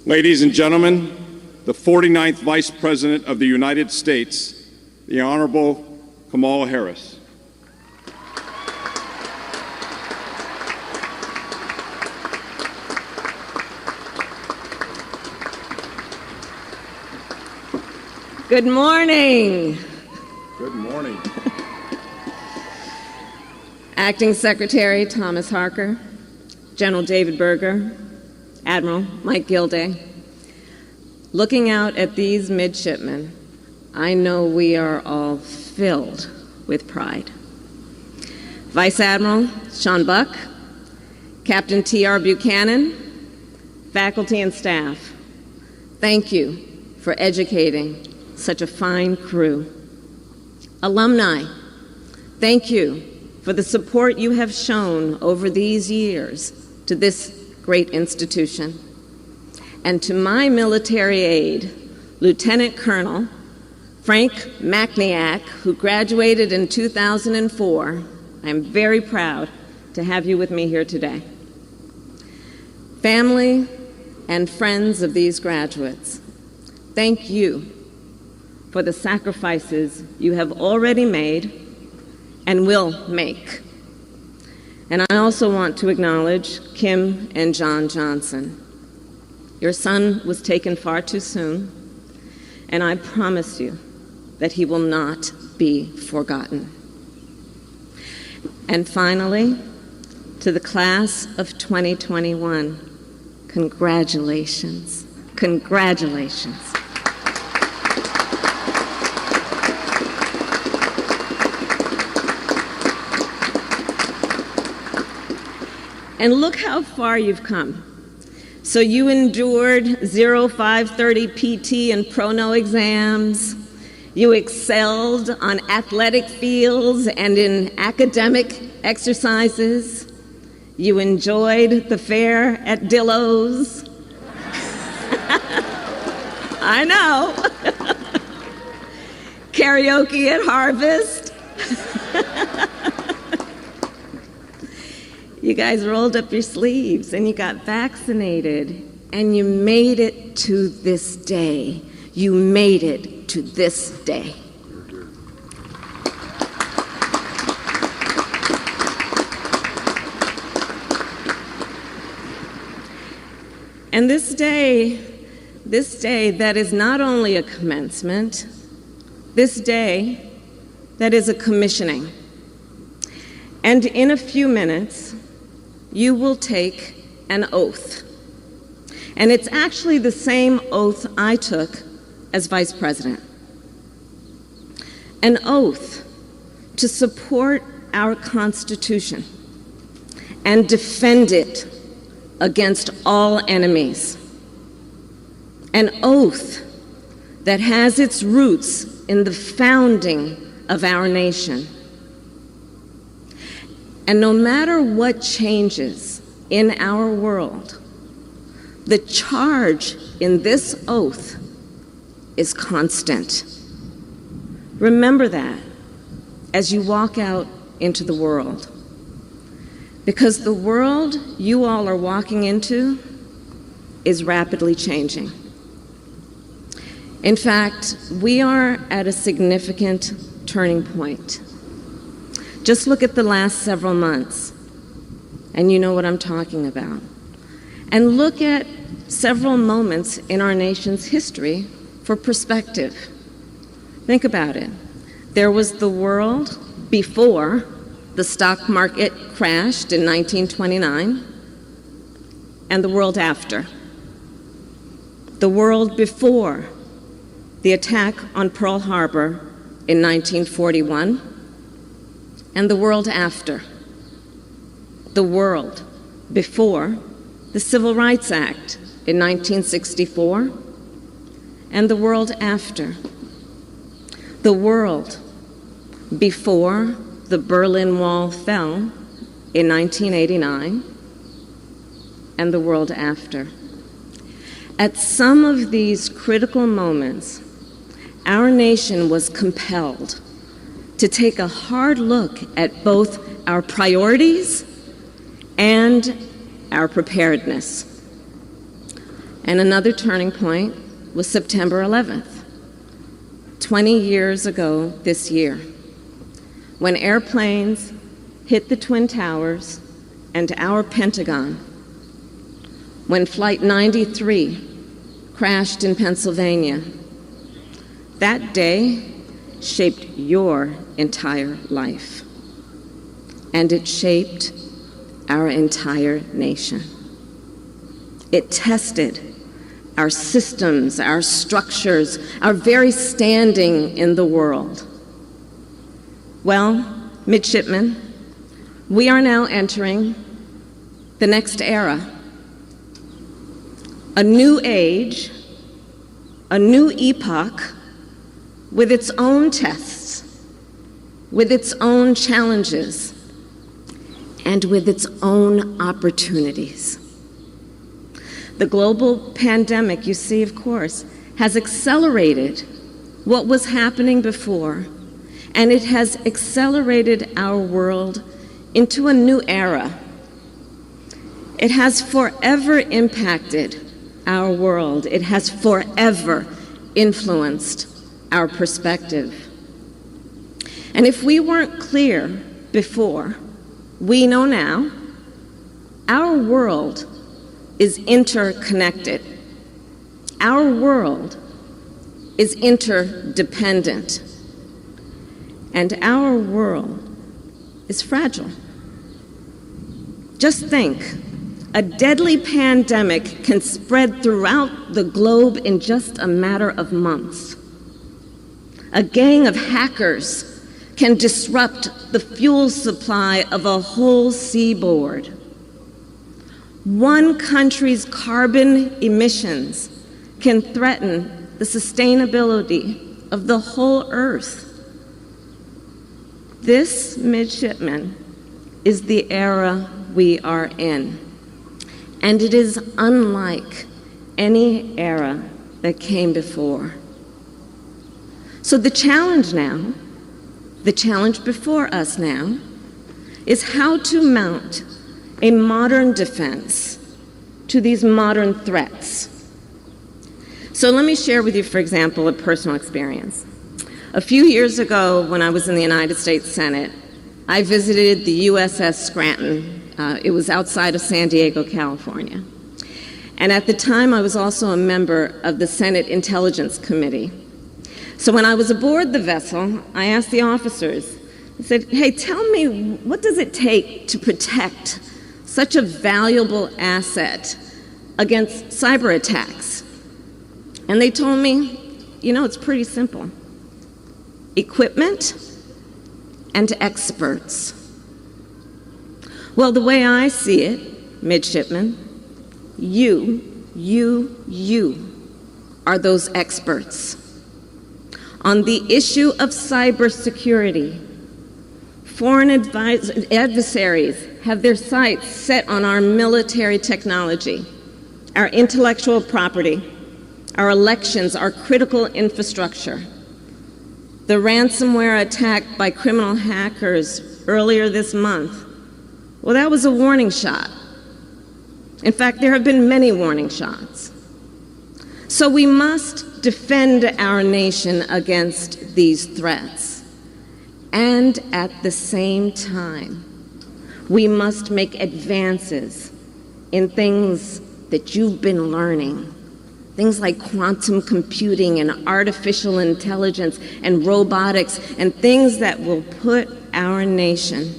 Ladies and gentlemen, the 49th Vice President of the United States, the Honorable Kamala Harris. Good morning. Good morning. Acting Secretary Thomas Harker, General David Berger, Admiral Mike Gilday. Looking out at these midshipmen, I know we are all filled with pride. Vice Admiral Sean Buck, Captain T.R. Buchanan, faculty and staff, thank you for educating such a fine crew. Alumni, thank you for the support you have shown over these years to this great institution. And to my military aide, Lieutenant Colonel Frank Macniak, who graduated in 2004, I am very proud to have you with me here today. Family and friends of these graduates, thank you for the sacrifices you have already made and will make. And I also want to acknowledge Kim and John Johnson. Your son was taken far too soon, and I promise you that he will not be forgotten. And finally, to the class of 2021, congratulations, congratulations. And look how far you've come. So you endured 0530 PT and Prono exams. You excelled on athletic fields and in academic exercises. You enjoyed the fair at Dillo's. I know. Karaoke at Harvest. You guys rolled up your sleeves and you got vaccinated and you made it to this day. You made it to this day. And this day that is not only a commencement, this day that is a commissioning. And in a few minutes, you will take an oath. And it's actually the same oath I took as Vice President. An oath to support our Constitution and defend it against all enemies. An oath that has its roots in the founding of our nation. And no matter what changes in our world, the charge in this oath is constant. Remember that as you walk out into the world. Because the world you all are walking into is rapidly changing. In fact, we are at a significant turning point. Just look at the last several months, and you know what I'm talking about. And look at several moments in our nation's history for perspective. Think about it. There was the world before the stock market crashed in 1929, and the world after. The world before the attack on Pearl Harbor in 1941, and the world after. The world before the Civil Rights Act in 1964, and the world after. The world before the Berlin Wall fell in 1989, and the world after. At some of these critical moments, our nation was compelled to take a hard look at both our priorities and our preparedness. And another turning point was September 11th, 20 years ago this year, when airplanes hit the Twin Towers and our Pentagon, when Flight 93 crashed in Pennsylvania. That day shaped your entire life, and it shaped our entire nation. It tested our systems, our structures, our very standing in the world. Well, midshipmen, we are now entering the next era. A new age, a new epoch with its own tests, with its own challenges, and with its own opportunities. The global pandemic, you see, of course, has accelerated what was happening before, and it has accelerated our world into a new era. It has forever impacted our world. It has forever influenced our perspective. And if we weren't clear before, we know now, our world is interconnected. Our world is interdependent. And our world is fragile. Just think, a deadly pandemic can spread throughout the globe in just a matter of months. A gang of hackers can disrupt the fuel supply of a whole seaboard. One country's carbon emissions can threaten the sustainability of the whole Earth. This, midshipmen, is the era we are in, and it is unlike any era that came before. So the challenge now, the challenge before us now, is how to mount a modern defense to these modern threats. So let me share with you, for example, a personal experience. A few years ago, when I was in the United States Senate, I visited the USS Scranton. It was outside of San Diego, California. And at the time, I was also a member of the Senate Intelligence Committee. So when I was aboard the vessel, I asked the officers, I said, hey, tell me, what does it take to protect such a valuable asset against cyber attacks? And they told me, you know, it's pretty simple. Equipment and experts. Well, the way I see it, midshipmen, you are those experts. On the issue of cybersecurity, foreign adversaries have their sights set on our military technology, our intellectual property, our elections, our critical infrastructure. The ransomware attack by criminal hackers earlier this month, well, that was a warning shot. In fact, there have been many warning shots. So we must defend our nation against these threats. And at the same time, we must make advances in things that you've been learning. Things like quantum computing and artificial intelligence and robotics and things that will put our nation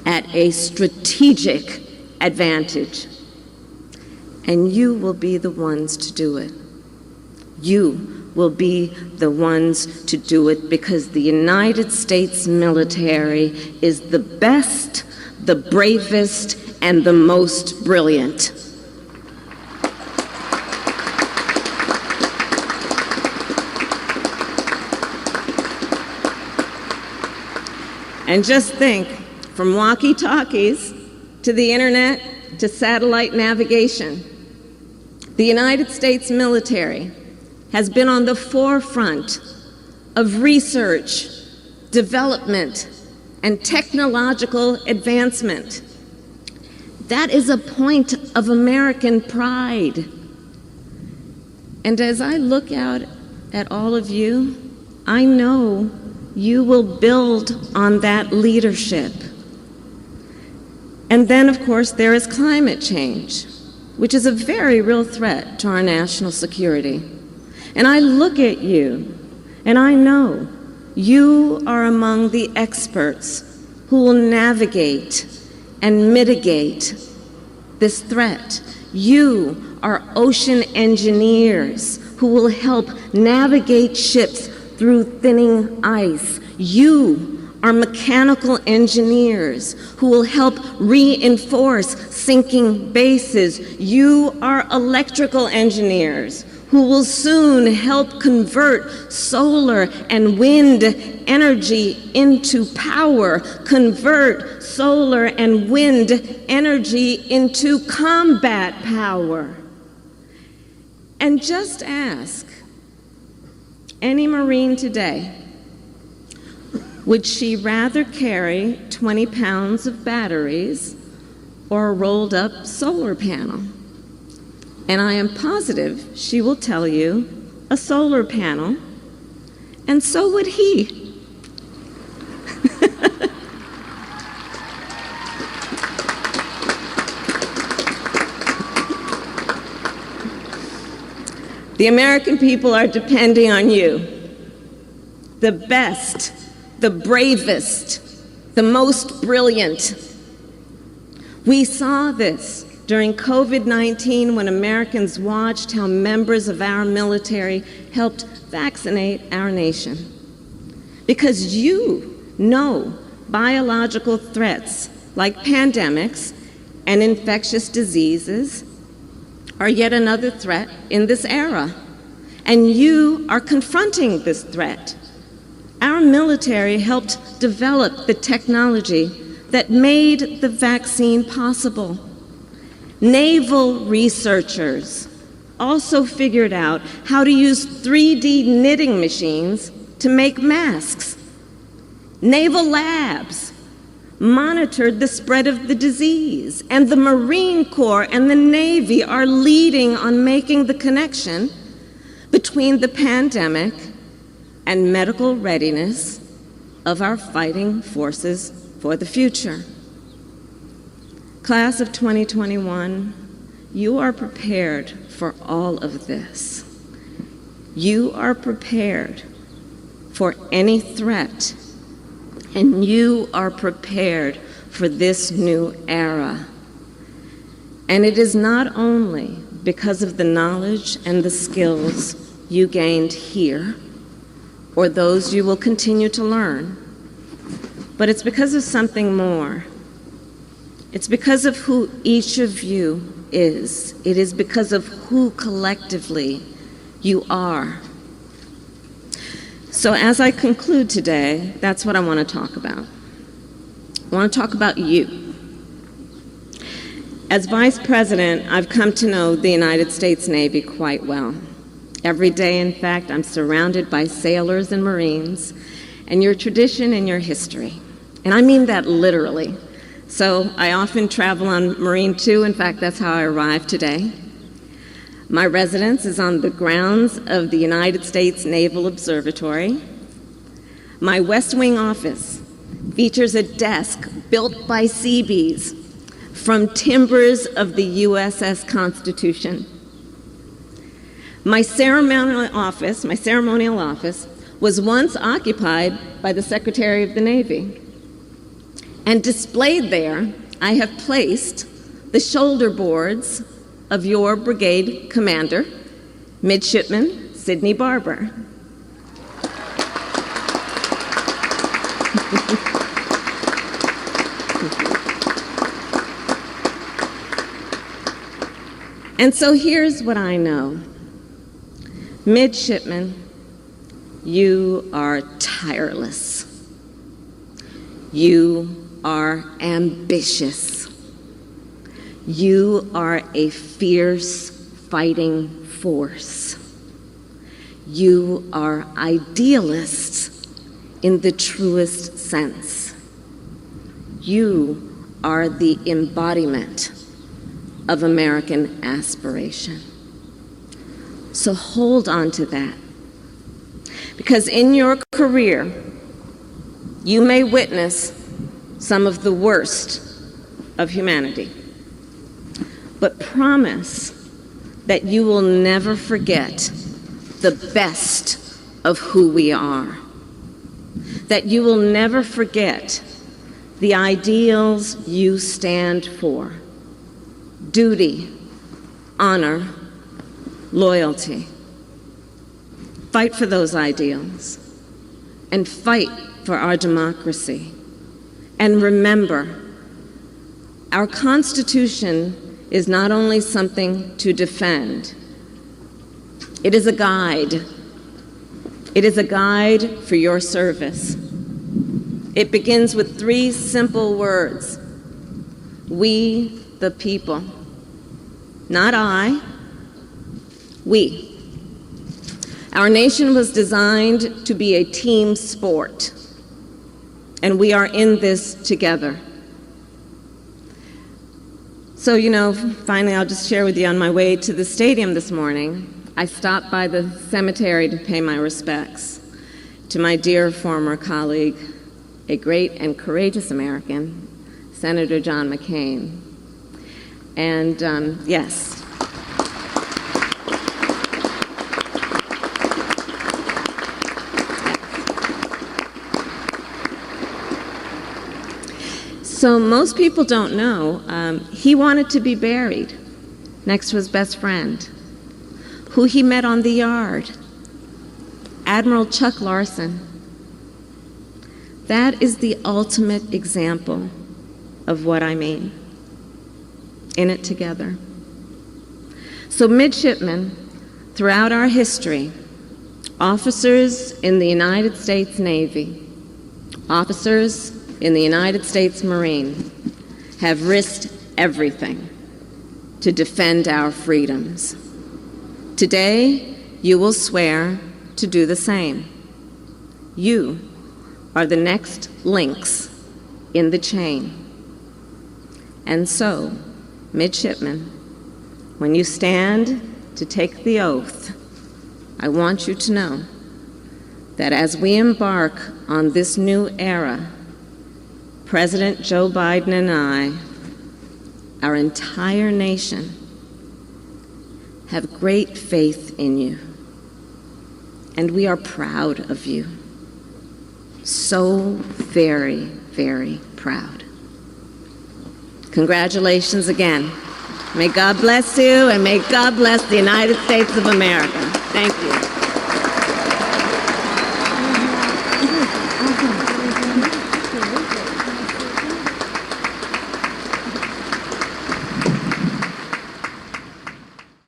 at a strategic advantage. And you will be the ones to do it. You will be the ones to do it because the United States military is the best, the bravest, and the most brilliant. And just think, from walkie-talkies to the internet to satellite navigation, the United States military has been on the forefront of research, development, and technological advancement. That is a point of American pride. And as I look out at all of you, I know you will build on that leadership. And then, of course, there is climate change, which is a very real threat to our national security. And I look at you, and I know you are among the experts who will navigate and mitigate this threat. You are ocean engineers who will help navigate ships through thinning ice. You are mechanical engineers who will help reinforce sinking bases. You are electrical engineers who will soon help convert solar and wind energy into power, convert solar and wind energy into combat power. And just ask any Marine today, would she rather carry 20 pounds of batteries or a rolled up solar panel? And I am positive she will tell you a solar panel, and so would he. The American people are depending on you, the best, the bravest, the most brilliant. We saw this during COVID-19 when Americans watched how members of our military helped vaccinate our nation. Because you know biological threats like pandemics and infectious diseases are yet another threat in this era. And you are confronting this threat. Our military helped develop the technology that made the vaccine possible. Naval researchers also figured out how to use 3D knitting machines to make masks. Naval labs monitored the spread of the disease, and the Marine Corps and the Navy are leading on making the connection between the pandemic and medical readiness of our fighting forces for the future. Class of 2021, you are prepared for all of this. You are prepared for any threat, and you are prepared for this new era. And it is not only because of the knowledge and the skills you gained here, or those you will continue to learn, but it's because of something more. It's because of who each of you is. It is because of who collectively you are. So as I conclude today, that's what I want to talk about. I want to talk about you. As Vice President, I've come to know the United States Navy quite well. Every day, in fact, I'm surrounded by sailors and Marines, and your tradition and your history. And I mean that literally. So I often travel on Marine 2. In fact, that's how I arrived today. My residence is on the grounds of the United States Naval Observatory. My West Wing office features a desk built by Seabees from timbers of the USS Constitution. My ceremonial office was once occupied by the Secretary of the Navy. And displayed there, I have placed the shoulder boards of your brigade commander, Midshipman Sidney Barber. And so here's what I know. Midshipman, you are tireless. You are ambitious. You are a fierce fighting force. You are idealists in the truest sense. You are the embodiment of American aspiration. So hold on to that. Because in your career, you may witness some of the worst of humanity. But promise that you will never forget the best of who we are. That you will never forget the ideals you stand for: duty, honor, loyalty. Fight for those ideals and fight for our democracy. And remember, our Constitution is not only something to defend, it is a guide. It is a guide for your service. It begins with 3 simple words: we the people. Not I, we. Our nation was designed to be a team sport, and we are in this together. So, finally, I'll just share with you, on my way to the stadium this morning, I stopped by the cemetery to pay my respects to my dear former colleague, a great and courageous American, Senator John McCain. And yes, so most people don't know, he wanted to be buried next to his best friend, who he met on the yard, Admiral Chuck Larson. That is the ultimate example of what I mean. In it together. So midshipmen, throughout our history, officers in the United States Navy, officers in the United States Marine, have risked everything to defend our freedoms. Today, you will swear to do the same. You are the next links in the chain. And so, midshipmen, when you stand to take the oath, I want you to know that as we embark on this new era, President Joe Biden and I, our entire nation, have great faith in you, and we are proud of you. So very, very proud. Congratulations again. May God bless you, and may God bless the United States of America. Thank you.